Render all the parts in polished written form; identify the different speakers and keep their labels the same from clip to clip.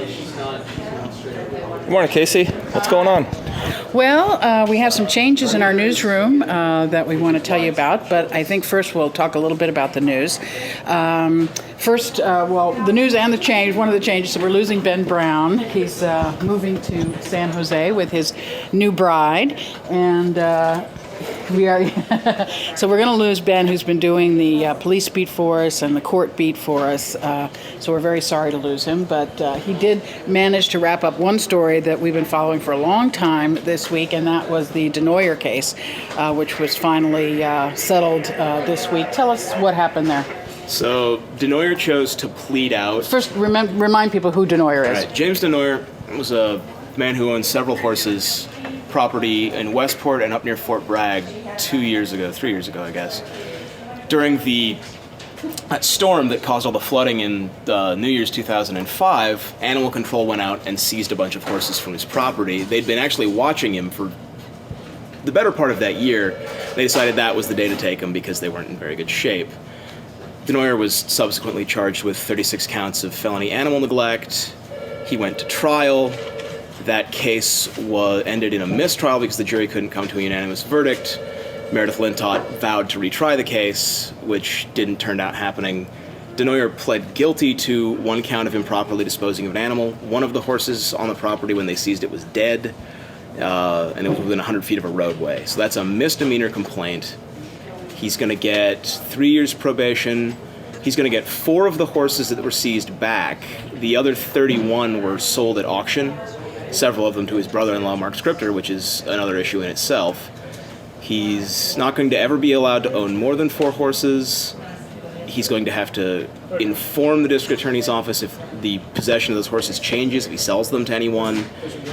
Speaker 1: Good morning, Casey. What's going on?
Speaker 2: Well, we have some changes in our newsroom that we want to tell you about, but I think first we'll talk a little bit about the news. The news and the change, one of the changes, so we're losing Ben Brown. He's moving to San Jose with his new bride, and we are so we're going to lose Ben, who's been doing the police beat for us and the court beat for us. So we're very sorry to lose him, but he did manage to wrap up one story that we've been following for a long time this week, and that was the Denoyer case, which was finally settled this week. Tell us what happened there.
Speaker 3: So Denoyer chose to plead out.
Speaker 2: First, remind people who Denoyer is.
Speaker 3: Right. James Denoyer was a man who owned several horses property in Westport and up near Fort Bragg 3 years ago, I guess. During that storm that caused all the flooding in New Year's 2005, Animal Control went out and seized a bunch of horses from his property. They'd been actually watching him for the better part of that year. They decided that was the day to take them because they weren't in very good shape. Denoyer was subsequently charged with 36 counts of felony animal neglect. He went to trial. That case ended in a mistrial because the jury couldn't come to a unanimous verdict. Meredith Lintott vowed to retry the case, which didn't turn out happening. Denoyer pled guilty to one count of improperly disposing of an animal. One of the horses on the property, when they seized it, was dead, and it was within 100 feet of a roadway. So that's a misdemeanor complaint. He's going to get 3 years probation. He's going to get 4 of the horses that were seized back. The other 31 were sold at auction, several of them to his brother-in-law, Mark Scripter, which is another issue in itself. He's not going to ever be allowed to own more than 4 horses. He's going to have to inform the district attorney's office if the possession of those horses changes, if he sells them to anyone.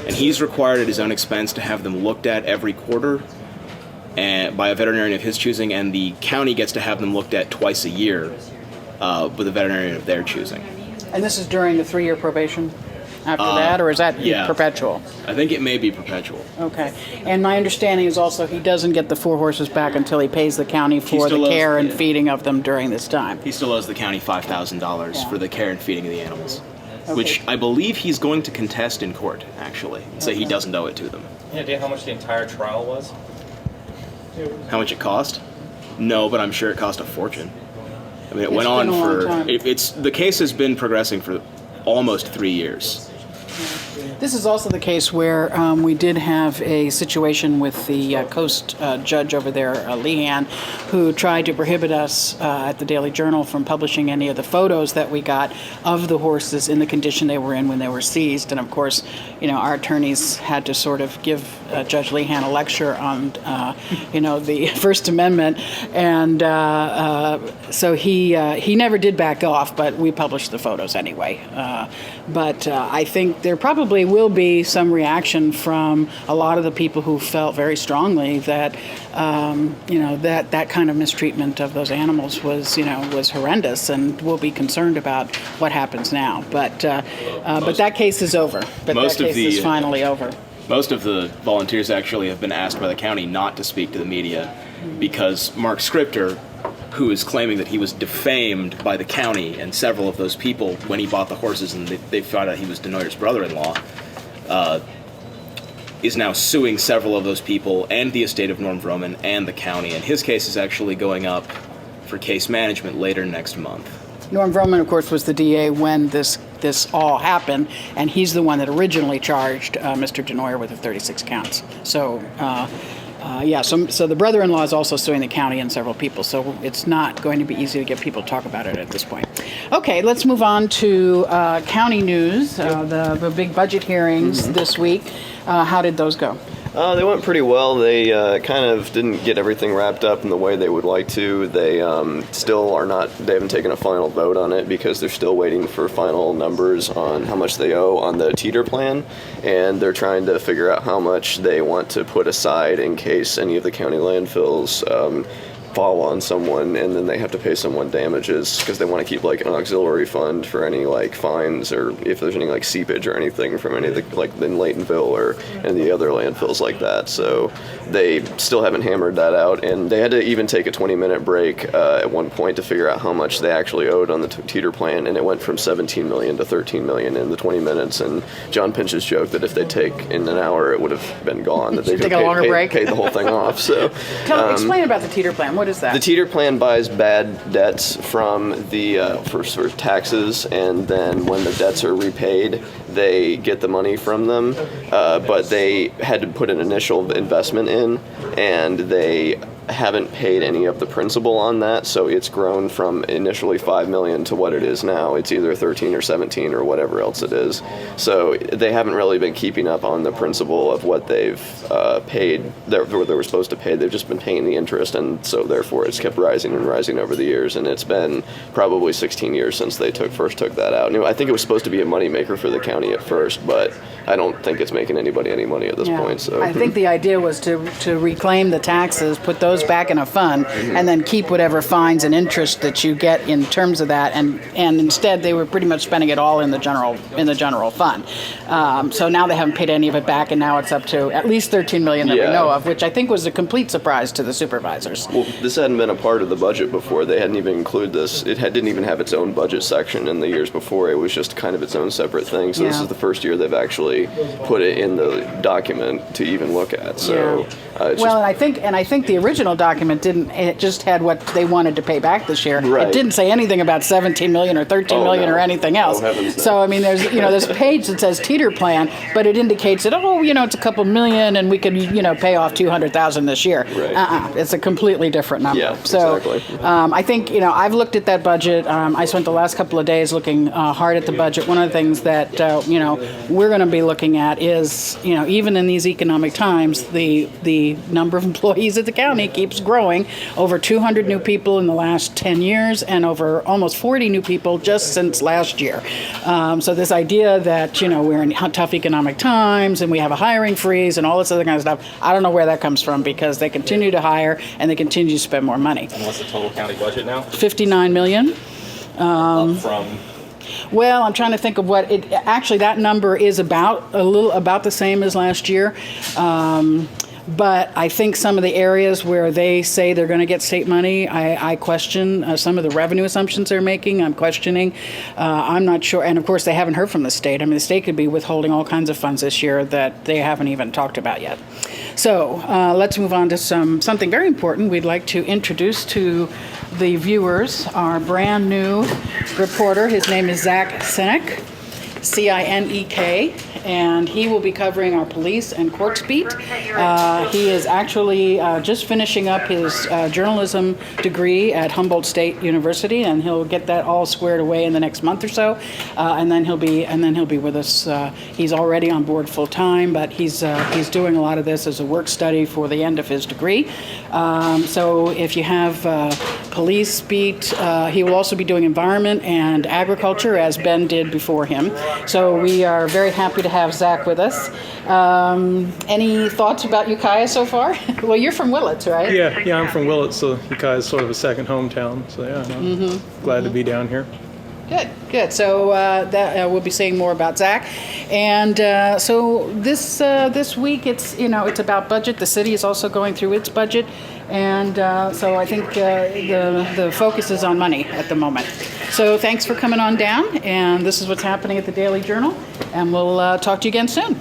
Speaker 3: And he's required at his own expense to have them looked at every quarter by a veterinarian of his choosing, and the county gets to have them looked at twice a year with a veterinarian of their choosing.
Speaker 2: And this is during the 3-year probation? After that, or is that perpetual?
Speaker 3: I think it may be perpetual.
Speaker 2: Okay. And my understanding is also he doesn't get the 4 horses back until he pays the county for the care and feeding of them during this time.
Speaker 3: He still owes the county $5,000 for the care and feeding of the animals, which I believe he's going to contest in court, actually, and say he doesn't owe it to them.
Speaker 1: Any idea how much the entire trial was?
Speaker 3: How much it cost? No, but I'm sure it cost a fortune. I mean, it went
Speaker 2: been
Speaker 3: on
Speaker 2: a long
Speaker 3: for...
Speaker 2: time.
Speaker 3: The case has been progressing for almost 3 years.
Speaker 2: This is also the case where we did have a situation with the Coast judge over there, Lehan, who tried to prohibit us at the Daily Journal from publishing any of the photos that we got of the horses in the condition they were in when they were seized. And of course, our attorneys had to sort of give Judge Lehan a lecture on, the First Amendment. And so he never did back off, but we published the photos anyway. But I think there probably will be some reaction from a lot of the people who felt very strongly that, that kind of mistreatment of those animals was horrendous, and will be concerned about what happens now. But that case is over. That case is finally over.
Speaker 3: Most of the volunteers actually have been asked by the county not to speak to the media because Mark Scripter, who is claiming that he was defamed by the county and several of those people when he bought the horses and they found out he was Denoyer's brother-in-law, is now suing several of those people and the estate of Norm Vroman and the county. And his case is actually going up for case management later next month.
Speaker 2: Norm Vroman, of course, was the DA when this all happened, and he's the one that originally charged Mr. Denoyer with the 36 counts. So, so the brother-in-law is also suing the county and several people, so it's not going to be easy to get people to talk about it at this point. Okay, let's move on to county news, the big budget hearings this week. How did those go?
Speaker 4: They went pretty well. They kind of didn't get everything wrapped up in the way they would like to. They still are not, they haven't taken a final vote on it because they're still waiting for final numbers on how much they owe on the teeter plan, and they're trying to figure out how much they want to put aside in case any of the county landfills fall on someone and then they have to pay someone damages because they want to keep like an auxiliary fund for any like fines or if there's any like seepage or anything from any of the like in Laytonville or any of the other landfills like that. So they still haven't hammered that out, and they had to even take a 20-minute break at one point to figure out how much they actually owed on the teeter plan, and it went from 17 million to 13 million in the 20 minutes. And John Pinch's joke that if they take in an hour, it would have been gone. That they
Speaker 2: Take a longer break.
Speaker 4: Paid the whole thing off. So
Speaker 2: Explain about the teeter plan. What is that?
Speaker 4: the teeter plan buys bad debts from the for sort of taxes, and then when the debts are repaid, they get the money from them. But they had to put an initial investment in, and they haven't paid any of the principal on that, so it's grown from initially 5 million to what it is now. It's either 13 or 17 or whatever else it is. So they haven't really been keeping up on the principal of what they've paid, what they were supposed to pay. They've just been paying the interest, and so therefore it's kept rising and rising over the years, and it's been probably 16 years since they first took that out. I think it was supposed to be a moneymaker for the county at first, but I don't think it's making anybody any money at this point. So
Speaker 2: I think the idea was to reclaim the taxes, put those back in a fund, and then keep whatever fines and interest that you get in terms of that. And instead, they were pretty much spending it all in the general fund. So now they haven't paid any of it back, and now it's up to at least 13 million that we know of, which I think was a complete surprise to the supervisors.
Speaker 4: Well, this hadn't been a part of the budget before. They hadn't even included this. Didn't even have its own budget section in the years before. It was just kind of its own separate thing. So this is the first year they've actually put it in the document to even look at. So
Speaker 2: I think the original document didn't. It just had what they wanted to pay back this year.
Speaker 4: Right.
Speaker 2: It didn't say anything about 17 million or 13 million or anything else.
Speaker 4: Heavens no.
Speaker 2: So I mean, there's a page that says teeter plan, but it indicates that it's a couple million and we could pay off 200,000 this year.
Speaker 4: Right.
Speaker 2: It's a completely different number.
Speaker 4: Yeah,
Speaker 2: so
Speaker 4: exactly.
Speaker 2: I think I've looked at that budget. I spent the last couple of days looking hard at the budget. One of the things that we're going to be looking at is even in these economic times, the number of employees at the county keeps growing. Over 200 new people in the last 10 years, and over almost 40 new people just since last year. So this idea that we're in tough economic times and we have a hiring freeze and all this other kind of stuff, I don't know where that comes from, because they continue to hire and they continue to spend more money.
Speaker 1: And what's the total county budget now?
Speaker 2: 59 million.
Speaker 1: Up from.
Speaker 2: Well, I'm trying to think of what it actually. That number is about the same as last year. But I think some of the areas where they say they're going to get state money, I question some of the revenue assumptions they're making. I'm questioning. I'm not sure. And of course, they haven't heard from the state. I mean, the state could be withholding all kinds of funds this year that they haven't even talked about yet. So let's move on to something very important. We'd like to introduce to the viewers our brand new reporter. His name is Zach Sinek. Cinek, and he will be covering our police and courts beat. He is actually just finishing up his journalism degree at Humboldt State University, and he'll get that all squared away in the next month or so, and then he'll be with us. He's already on board full time, but he's doing a lot of this as a work study for the end of his degree. So if you have police beat, he will also be doing environment and agriculture, as Ben did before him. So we are very happy to have Zach with us. Any thoughts about Ukiah so far? Well, you're from Willits, right?
Speaker 5: Yeah, I'm from Willits, so Ukiah is sort of a second hometown. So I'm glad to be down here.
Speaker 2: Good. So we'll be saying more about Zach, and so this week it's about budget. The city is also going through its budget, and so I think the focus is on money at the moment. So thanks for coming on down, and this is what's happening at the Daily Journal, and we'll talk to you again soon.